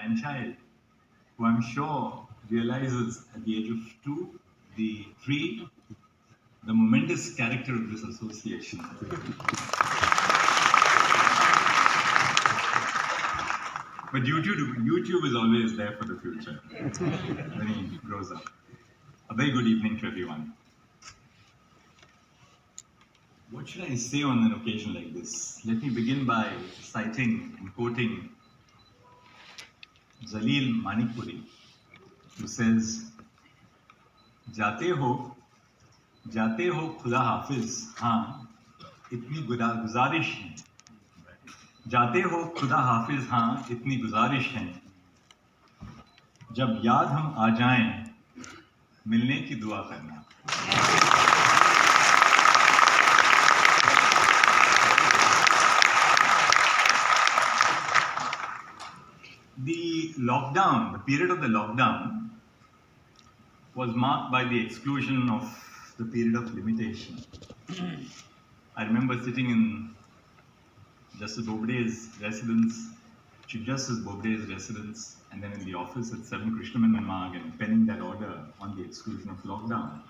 grandchild, who I'm sure realizes at the age of 2, the 3, the momentous character of this association. But YouTube is always there for the future when he grows up. A very good evening to everyone. What should I say on an occasion like this? Let me begin by citing and quoting Jalil Manikpuri, who says, जाते हो खुदा हाफिज, हाँ इतनी गुजारिश है, जाते हो खुदा हाफिज, हाँ इतनी गुजारिश है, जब याद हम आ जाएं मिलने की दुआ करना. The lockdown, the period of the lockdown was marked by the exclusion of the period of limitation. I remember sitting in Justice Bobde's residence, Chief Justice Bobde's residence, and then in the office at 7 Krishnamandan Marg and penning that order on the exclusion of lockdown.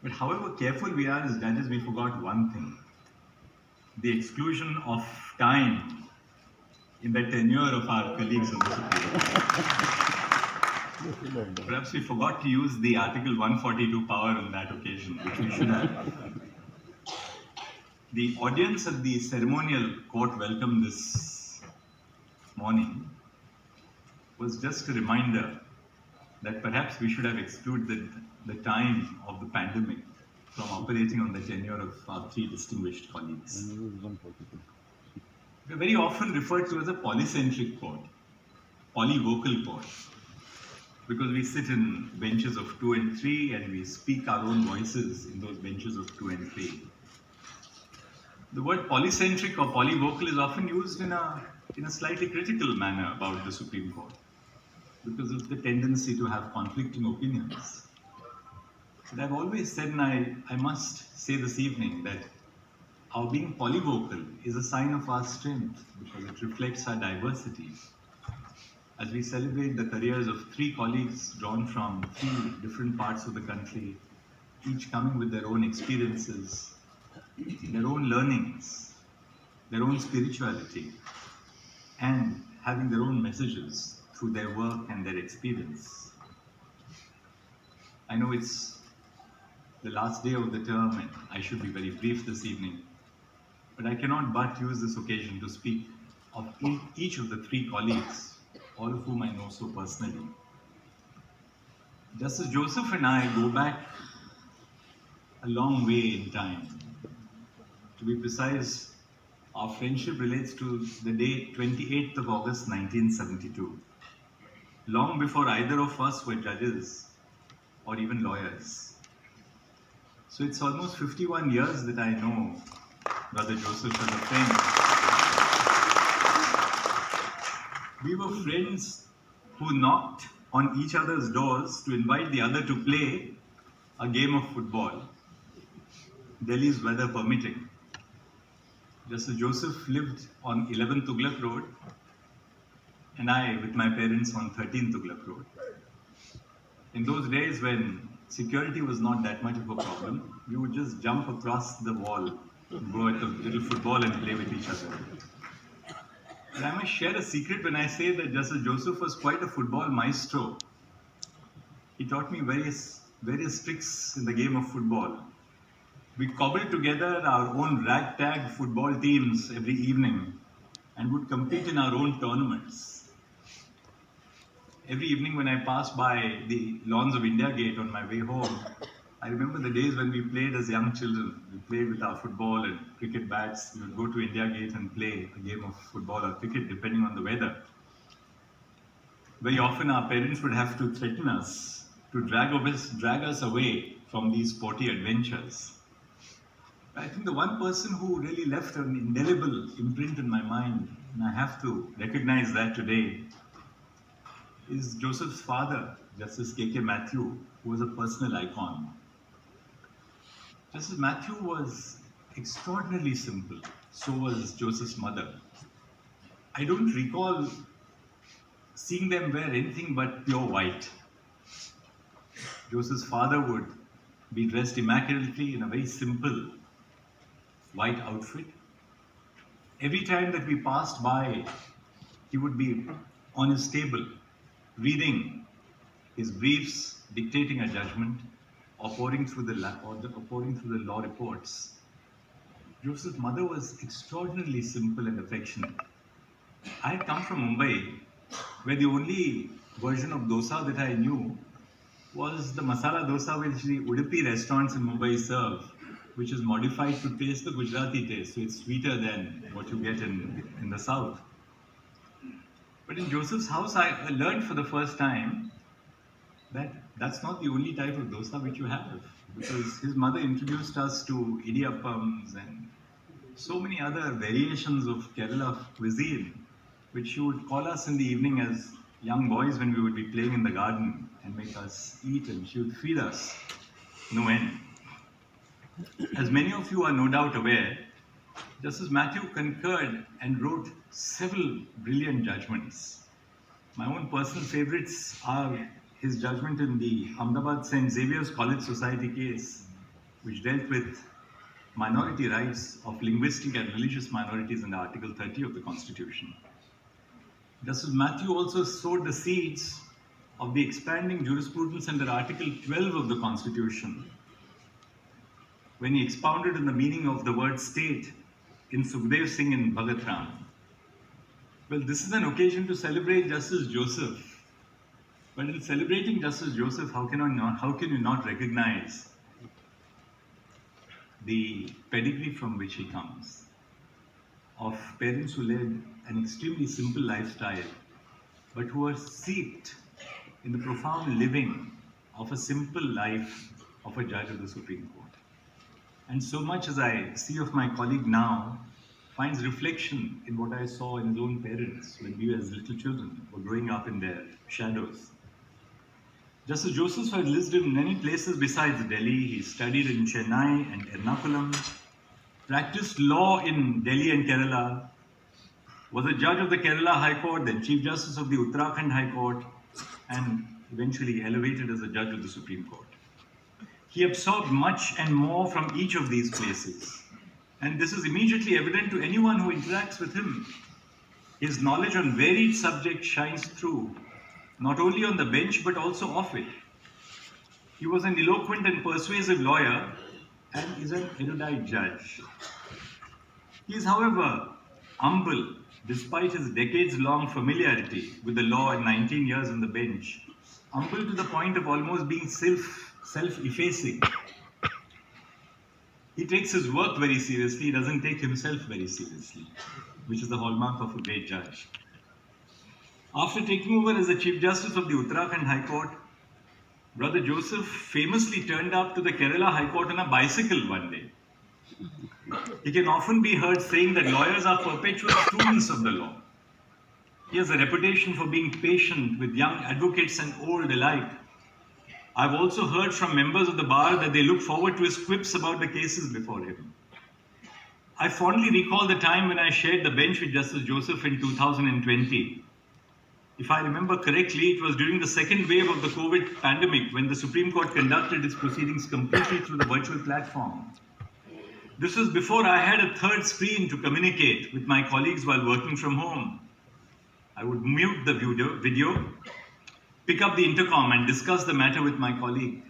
But however careful we are as judges, we forgot one thing: the exclusion of time in the tenure of our colleagues on the Supreme Court. Perhaps we forgot to use the Article 142 power on that occasion, which we should have. The audience at the ceremonial court welcome this morning was just a reminder that perhaps we should have excluded the time of the pandemic from operating on the tenure of our 3 distinguished colleagues. We're very often referred to as a polycentric court, polyvocal court, because we sit in benches of 2 and 3 and we speak our own voices in those benches of 2 and 3. The word polycentric or polyvocal is often used in a slightly critical manner about the Supreme Court because of the tendency to have conflicting opinions. But I've always said, and I must say this evening, that our being polyvocal is a sign of our strength because it reflects our diversity. As we celebrate the careers of 3 colleagues drawn from 3 different parts of the country, each coming with their own experiences, their own learnings, their own spirituality, and having their own messages through their work and their experience. I know it's the last day of the term and I should be very brief this evening, but I cannot but use this occasion to speak of each of the 3 colleagues, all of whom I know so personally. Justice Joseph and I go back a long way in time. To be precise, our friendship relates to the date 28th of August 1972, long before either of us were judges or even lawyers. So it's almost 51 years that I know Brother Joseph as a friend. We were friends who knocked on each other's doors to invite the other to play a game of football, Delhi's weather permitting. Justice Joseph lived on 11 Tughlaq Road and I with my parents on 13 Tughlaq Road. In those days when security was not that much of a problem, we would just jump across the wall, go at a little football and play with each other. But I must share a secret when I say that Justice Joseph was quite a football maestro. He taught me various tricks in the game of football. We cobbled together our own ragtag football teams every evening and would compete in our own tournaments. Every evening when I passed by the lawns of India Gate on my way home, I remember the days when we played as young children. We played with our football and cricket bats. We would go to India Gate and play a game of football or cricket depending on the weather. Very often our parents would have to threaten us to drag us away from these sporty adventures. I think the one person who really left an indelible imprint in my mind, and I have to recognize that today, is Joseph's father, Justice K.K. Matthew, who was a personal icon. Justice Matthew was extraordinarily simple. So was Joseph's mother. I don't recall seeing them wear anything but pure white. Joseph's father would be dressed immaculately in a very simple white outfit. Every time that we passed by, he would be on his table, reading his briefs, dictating a judgment, or pouring through the law reports. Joseph's mother was extraordinarily simple and affectionate. I had come from Mumbai, where the only version of dosa that I knew was the masala dosa which the Udupi restaurants in Mumbai serve, which is modified to taste the Gujarati taste, so it's sweeter than what you get in the south. But in Joseph's house, I learned for the first time that that's not the only type of dosa which you have, because his mother introduced us to idiyappams and so many other variations of Kerala cuisine, which she would call us in the evening as young boys when we would be playing in the garden and make us eat, and she would feed us no end. As many of you are no doubt aware, Justice Matthew concurred and wrote several brilliant judgments. My own personal favorites are his judgment in the Ahmedabad St. Xavier's College Society case, which dealt with minority rights of linguistic and religious minorities under Article 30 of the Constitution. Justice Matthew also sowed the seeds of the expanding jurisprudence under Article 12 of the Constitution, when he expounded on the meaning of the word state in Sukhdev Singh and Bhagat Ram. Well, this is an occasion to celebrate Justice Joseph. But in celebrating Justice Joseph, how can you not recognize the pedigree from which he comes, of parents who led an extremely simple lifestyle, but who were steeped in the profound living of a simple life of a judge of the Supreme Court. And so much as I see of my colleague now finds reflection in what I saw in his own parents when we as little children were growing up in their shadows. Justice Joseph had lived in many places besides Delhi. He studied in Chennai and Ernakulam, practiced law in Delhi and Kerala, was a judge of the Kerala High Court, then Chief Justice of the Uttarakhand High Court, and eventually elevated as a judge of the Supreme Court. He absorbed much and more from each of these places, and this is immediately evident to anyone who interacts with him. His knowledge on varied subjects shines through, not only on the bench but also off it. He was an eloquent and persuasive lawyer and is an erudite judge. He is, however, humble despite his decades-long familiarity with the law and 19 years on the bench, humble to the point of almost being self-effacing. He takes his work very seriously, he doesn't take himself very seriously, which is the hallmark of a great judge. After taking over as the Chief Justice of the Uttarakhand High Court, Brother Joseph famously turned up to the Kerala High Court on a bicycle one day. He can often be heard saying that lawyers are perpetual students of the law. He has a reputation for being patient with young advocates and old alike. I've also heard from members of the bar that they look forward to his quips about the cases before him. I fondly recall the time when I shared the bench with Justice Joseph in 2020. If I remember correctly, it was during the second wave of the COVID pandemic when the Supreme Court conducted its proceedings completely through the virtual platform. This was before I had a third screen to communicate with my colleagues while working from home. I would mute the video, pick up the intercom and discuss the matter with my colleague.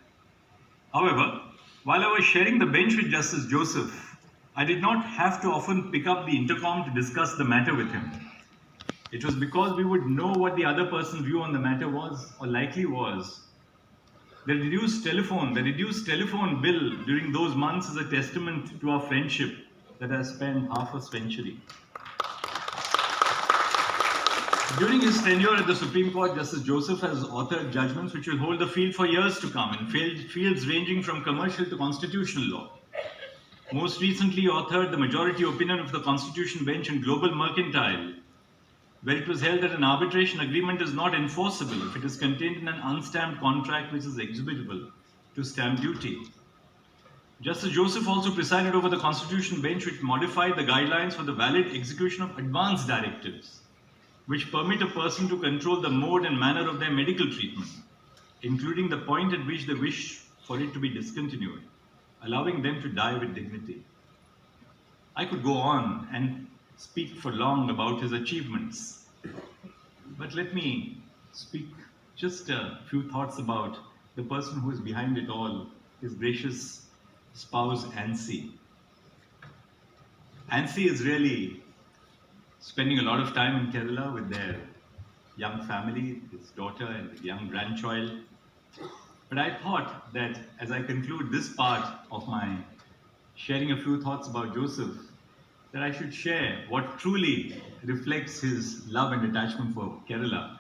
However, while I was sharing the bench with Justice Joseph, I did not have to often pick up the intercom to discuss the matter with him. It was because we would know what the other person's view on the matter was, or likely was. The reduced telephone bill during those months is a testament to our friendship that has spanned half a century. During his tenure at the Supreme Court, Justice Joseph has authored judgments which will hold the field for years to come in fields ranging from commercial to constitutional law. Most recently authored the majority opinion of the Constitution Bench in Global Mercantile, where it was held that an arbitration agreement is not enforceable if it is contained in an unstamped contract which is exhibitable to stamp duty. Justice Joseph also presided over the Constitution Bench which modified the guidelines for the valid execution of advance directives. which permit a person to control the mode and manner of their medical treatment, including the point at which they wish for it to be discontinued, allowing them to die with dignity. I could go on and speak for long about his achievements, but let me speak just a few thoughts about the person who is behind it all, his gracious spouse, Ansi. Ansi is really spending a lot of time in Kerala with their young family, his daughter and his young grandchild. But I thought that as I conclude this part of my sharing a few thoughts about Joseph, that I should share what truly reflects his love and attachment for Kerala,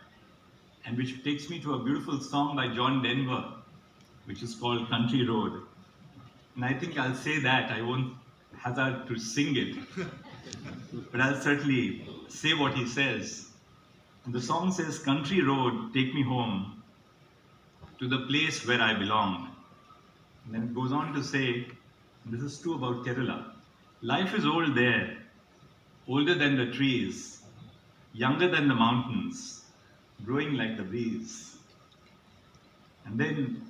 and which takes me to a beautiful song by John Denver, which is called Country Road. And I think I'll say that, I won't hazard to sing it, but I'll certainly say what he says. And the song says, "Country road, take me home to the place where I belong." And then it goes on to say, and this is true about Kerala, life is old there, older than the trees, younger than the mountains, growing like the breeze. And then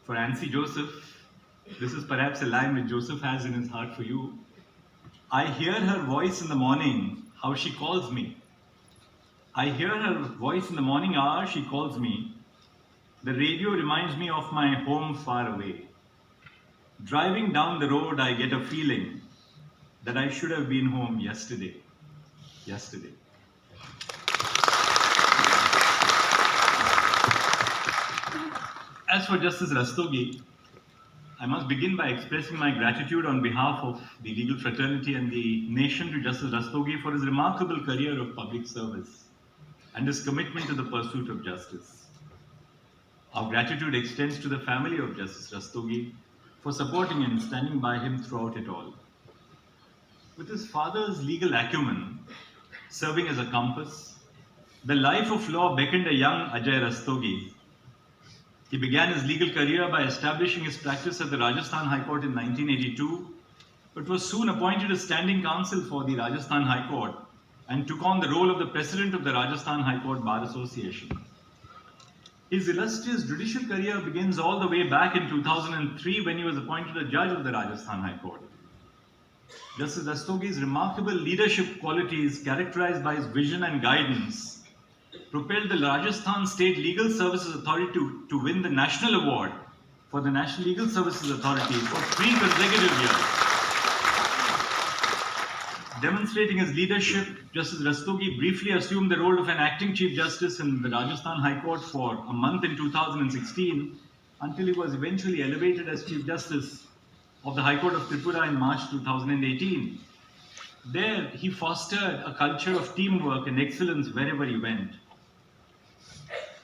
for Ansi Joseph, this is perhaps a line which Joseph has in his heart for you. I hear her voice in the morning, how she calls me. I hear her voice in the morning hour, she calls me. The radio reminds me of my home far away. Driving down the road, I get a feeling that I should have been home yesterday. Yesterday. As for Justice Rastogi, I must begin by expressing my gratitude on behalf of the legal fraternity and the nation to Justice Rastogi for his remarkable career of public service and his commitment to the pursuit of justice. Our gratitude extends to the family of Justice Rastogi for supporting and standing by him throughout it all. With his father's legal acumen serving as a compass, the life of law beckoned a young Ajay Rastogi. He began his legal career by establishing his practice at the Rajasthan High Court in 1982, but was soon appointed as standing counsel for the Rajasthan High Court and took on the role of the president of the Rajasthan High Court Bar Association. His illustrious judicial career begins all the way back in 2003 when he was appointed a judge of the Rajasthan High Court. Justice Rastogi's remarkable leadership qualities, characterized by his vision and guidance, propelled the Rajasthan State Legal Services Authority to win the National Award for the National Legal Services Authority for 3 consecutive years. Demonstrating his leadership, Justice Rastogi briefly assumed the role of an acting Chief Justice in the Rajasthan High Court for a month in 2016 until he was eventually elevated as Chief Justice of the High Court of Tripura in March 2018. There, he fostered a culture of teamwork and excellence wherever he went.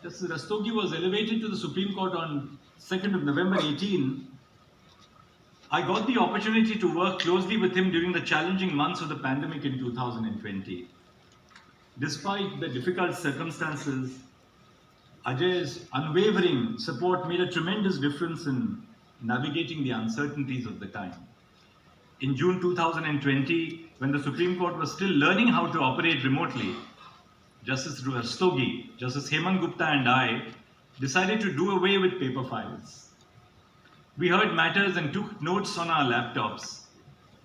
Justice Rastogi was elevated to the Supreme Court on 2nd of November 18. I got the opportunity to work closely with him during the challenging months of the pandemic in 2020. Despite the difficult circumstances, Ajay's unwavering support made a tremendous difference in navigating the uncertainties of the time. In June 2020, when the Supreme Court was still learning how to operate remotely, Justice Rastogi, Justice Hemant Gupta and I decided to do away with paper files. We heard matters and took notes on our laptops.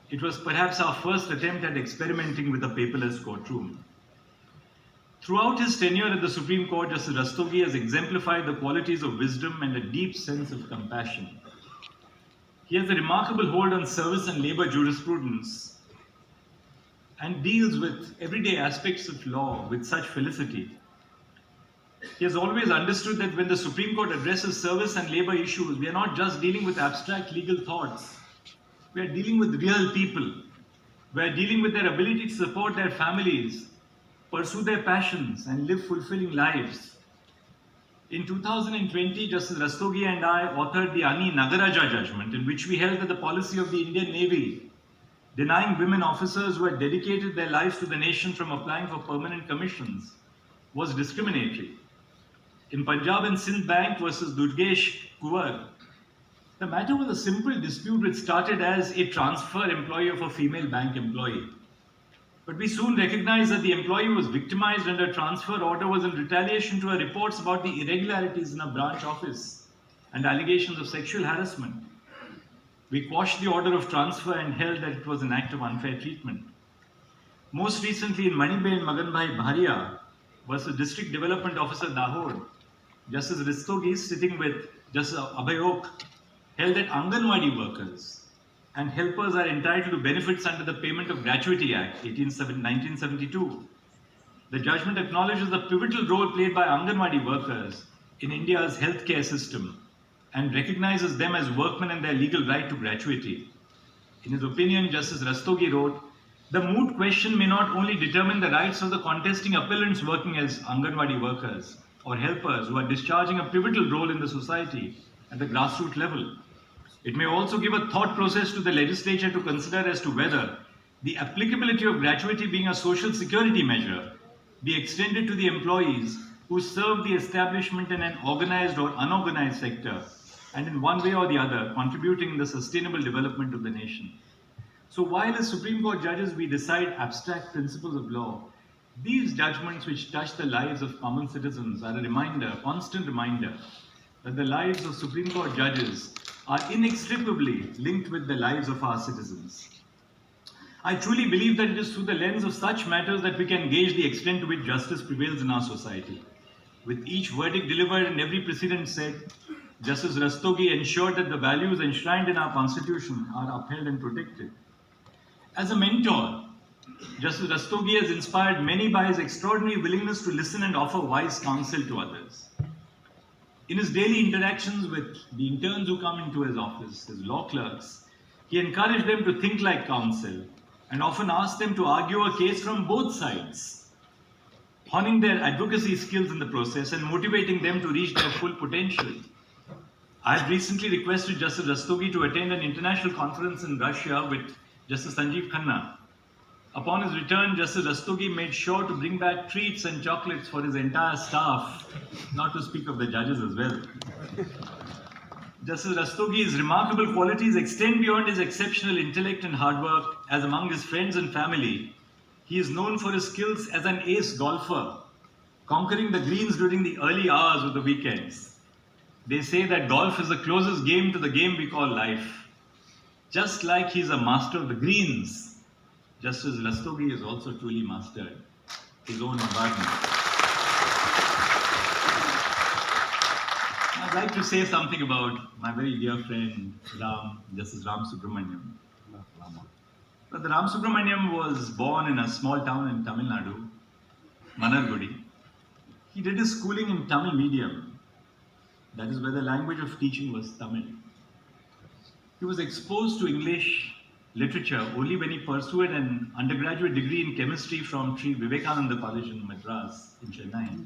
It was perhaps our first attempt at experimenting with a paperless courtroom. Throughout his tenure at the Supreme Court, Justice Rastogi has exemplified the qualities of wisdom and a deep sense of compassion. He has a remarkable hold on service and labor jurisprudence and deals with everyday aspects of law with such felicity. He has always understood that when the Supreme Court addresses service and labor issues, we are not just dealing with abstract legal thoughts. We are dealing with real people. We are dealing with their ability to support their families, pursue their passions, and live fulfilling lives. In 2020, Justice Rastogi and I authored the Ani Nagaraja judgment, in which we held that the policy of the Indian Navy denying women officers who had dedicated their lives to the nation from applying for permanent commissions was discriminatory. In Punjab and Sindh Bank versus Durgesh Kuwar, the matter was a simple dispute which started as a transfer employee of a female bank employee. But we soon recognized that the employee was victimized and a transfer order was in retaliation to her reports about the irregularities in a branch office and allegations of sexual harassment. We quashed the order of transfer and held that it was an act of unfair treatment. Most recently in Maniben Maganbhai Bharia versus District Development Officer Dahod, Justice Rastogi, sitting with Justice Abhay held that Anganwadi workers and helpers are entitled to benefits under the Payment of Gratuity Act, 1972. The judgment acknowledges the pivotal role played by Anganwadi workers in India's healthcare system and recognizes them as workmen and their legal right to gratuity. In his opinion, Justice Rastogi wrote, "The moot question may not only determine the rights of the contesting appellants working as Anganwadi workers or helpers who are discharging a pivotal role in the society at the grassroots level. It may also give a thought process to the legislature to consider as to whether the applicability of gratuity being a social security measure be extended to the employees who serve the establishment in an organized or unorganized sector and in one way or the other contributing in the sustainable development of the nation." So while as Supreme Court judges we decide abstract principles of law, these judgments which touch the lives of common citizens are a reminder, constant reminder, that the lives of Supreme Court judges are inextricably linked with the lives of our citizens. I truly believe that it is through the lens of such matters that we can gauge the extent to which justice prevails in our society. With each verdict delivered and every precedent set, Justice Rastogi ensured that the values enshrined in our Constitution are upheld and protected. As a mentor, Justice Rastogi has inspired many by his extraordinary willingness to listen and offer wise counsel to others. In his daily interactions with the interns who come into his office, his law clerks, he encouraged them to think like counsel and often asked them to argue a case from both sides, honing their advocacy skills in the process and motivating them to reach their full potential. I had recently requested Justice Rastogi to attend an international conference in Russia with Justice Sanjeev Khanna. Upon his return, Justice Rastogi made sure to bring back treats and chocolates for his entire staff, not to speak of the judges as well. Justice Rastogi's remarkable qualities extend beyond his exceptional intellect and hard work, as among his friends and family, he is known for his skills as an ace golfer, conquering the greens during the early hours of the weekends. They say that golf is the closest game to the game we call life. Just like he's a master of the greens, Justice Rastogi has also truly mastered his own environment. I'd like to say something about my very dear friend, Justice Ramasubramanian. Brother Ramasubramanian was born in a small town in Tamil Nadu, Manargudi. He did his schooling in Tamil medium. That is where the language of teaching was Tamil. He was exposed to English literature only when he pursued an undergraduate degree in chemistry from Sri Vivekananda College in Madras, in Chennai.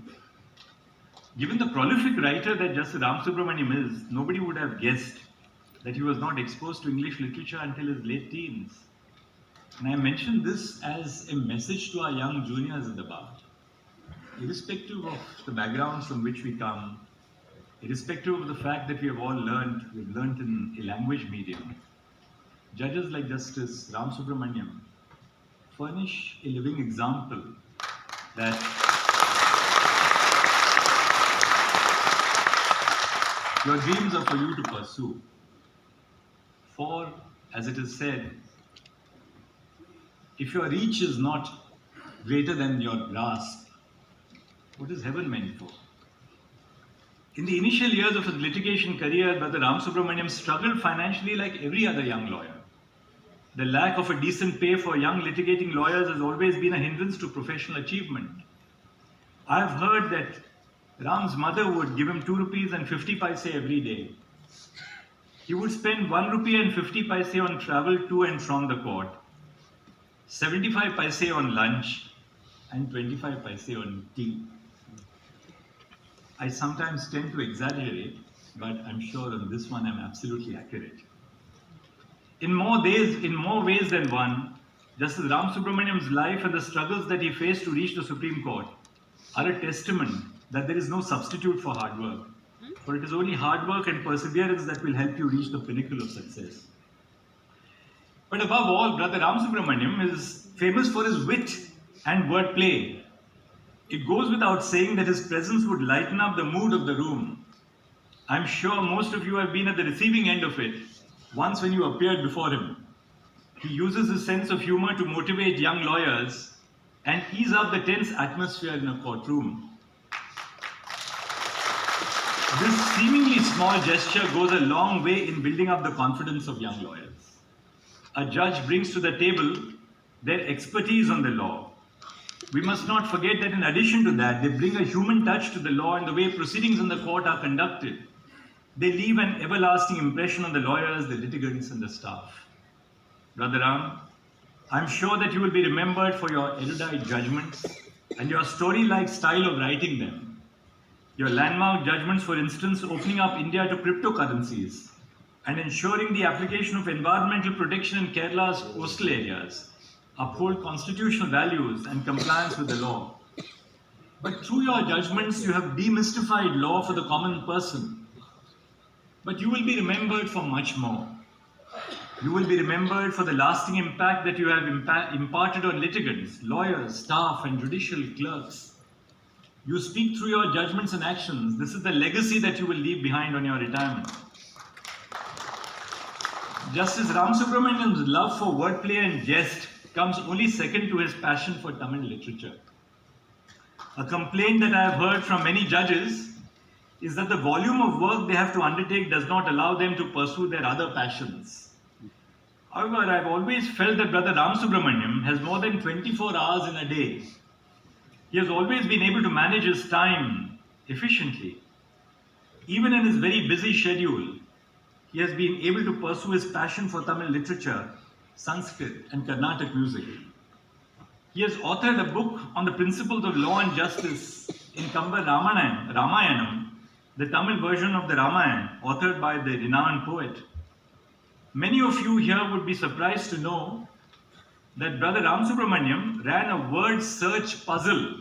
Given the prolific writer that Justice Ramasubramanian is, nobody would have guessed that he was not exposed to English literature until his late teens. And I mention this as a message to our young juniors in the bar. Irrespective of the backgrounds from which we come, irrespective of the fact that we've learned in a language medium, judges like Justice Ramasubramanian furnish a living example that your dreams are for you to pursue. For, as it is said, if your reach is not greater than your grasp, what is heaven meant for? In the initial years of his litigation career, Brother Ramasubramanian struggled financially like every other young lawyer. The lack of a decent pay for young litigating lawyers has always been a hindrance to professional achievement. I have heard that Ram's mother would give him 2 rupees and 50 paise every day. He would spend 1 rupee and 50 paise on travel to and from the court, 75 paise on lunch, and 25 paise on tea. I sometimes tend to exaggerate, but I'm sure on this one I'm absolutely accurate. In more ways than one, Justice Ramasubramanian's life and the struggles that he faced to reach the Supreme Court are a testament that there is no substitute for hard work. For it is only hard work and perseverance that will help you reach the pinnacle of success. But above all, Brother Ramasubramanian is famous for his wit and wordplay. It goes without saying that his presence would lighten up the mood of the room. I'm sure most of you have been at the receiving end of it once when you appeared before him. He uses his sense of humor to motivate young lawyers and ease up the tense atmosphere in a courtroom. This seemingly small gesture goes a long way in building up the confidence of young lawyers. A judge brings to the table their expertise on the law. We must not forget that in addition to that, they bring a human touch to the law and the way proceedings in the court are conducted. They leave an everlasting impression on the lawyers, the litigants, and the staff. Brother Ram, I'm sure that you will be remembered for your erudite judgments and your story-like style of writing them. Your landmark judgments, for instance, opening up India to cryptocurrencies and ensuring the application of environmental protection in Kerala's coastal areas, uphold constitutional values and compliance with the law. But through your judgments, you have demystified law for the common person. But you will be remembered for much more. You will be remembered for the lasting impact that you have imparted on litigants, lawyers, staff, and judicial clerks. You speak through your judgments and actions. This is the legacy that you will leave behind on your retirement. Justice Ramasubramanian's love for wordplay and jest comes only second to his passion for Tamil literature. A complaint that I have heard from many judges is that the volume of work they have to undertake does not allow them to pursue their other passions. However, I've always felt that Brother Ramasubramanian has more than 24 hours in a day. He has always been able to manage his time efficiently. Even in his very busy schedule, he has been able to pursue his passion for Tamil literature, Sanskrit, and Carnatic music. He has authored a book on the principles of law and justice in Kamba Ramayanam, the Tamil version of the Ramayana, authored by the renowned poet. Many of you here would be surprised to know that Brother Ramasubramanian ran a word search puzzle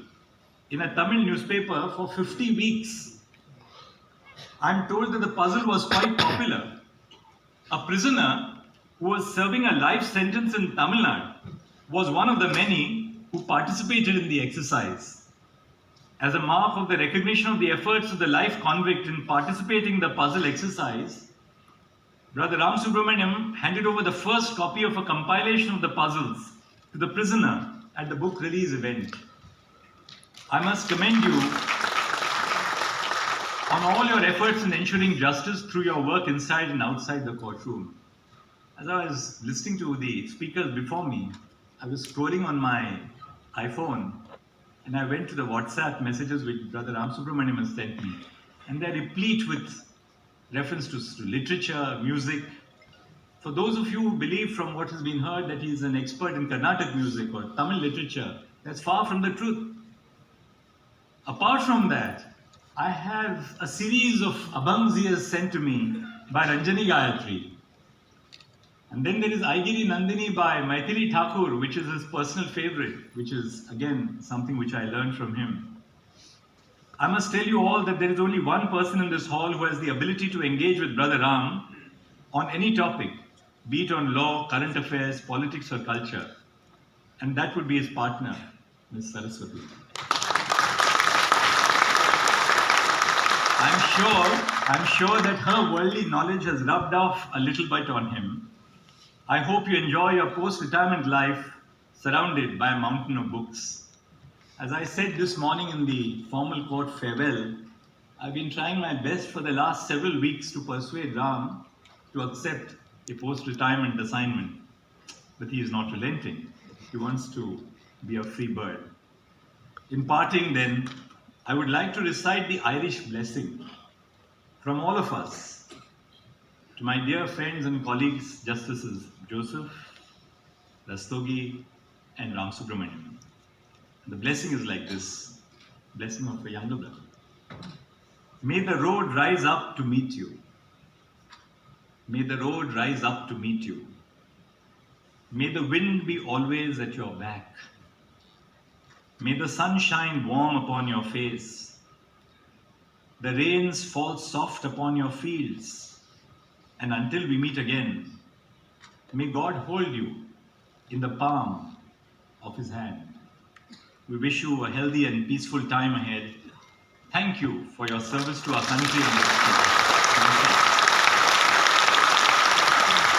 in a Tamil newspaper for 50 weeks. I'm told that the puzzle was quite popular. A prisoner who was serving a life sentence in Tamil Nadu was one of the many who participated in the exercise. As a mark of the recognition of the efforts of the life convict in participating in the puzzle exercise, Brother Ramasubramanian handed over the first copy of a compilation of the puzzles to the prisoner at the book release event. I must commend you on all your efforts in ensuring justice through your work inside and outside the courtroom. As I was listening to the speakers before me, I was scrolling on my iPhone and I went to the WhatsApp messages which Brother Ramasubramanian has sent me, and they're replete with reference to literature, music. For those of you who believe from what has been heard that he is an expert in Carnatic music or Tamil literature, that's far from the truth. Apart from that, I have a series of abhangs he has sent to me by Ranjani Gayatri. And then there is Aigiri Nandini by Maithili Thakur, which is his personal favorite, which is again something which I learned from him. I must tell you all that there is only one person in this hall who has the ability to engage with Brother Ram on any topic, be it on law, current affairs, politics, or culture. And that would be his partner, Ms. Saraswati. I'm sure that her worldly knowledge has rubbed off a little bit on him. I hope you enjoy your post-retirement life surrounded by a mountain of books. As I said this morning in the formal court farewell, I've been trying my best for the last several weeks to persuade Ram to accept a post-retirement assignment. But he is not relenting. He wants to be a free bird. In parting then, I would like to recite the Irish blessing from all of us to my dear friends and colleagues, Justices Joseph, Rastogi, and Ramasubramanian. The blessing is like this, blessing of a younger brother. May the road rise up to meet you. May the road rise up to meet you. May the wind be always at your back. May the sun shine warm upon your face. The rains fall soft upon your fields. And until we meet again, May God hold you in the palm of His hand. We wish you a healthy and peaceful time ahead. Thank you for your service to our country and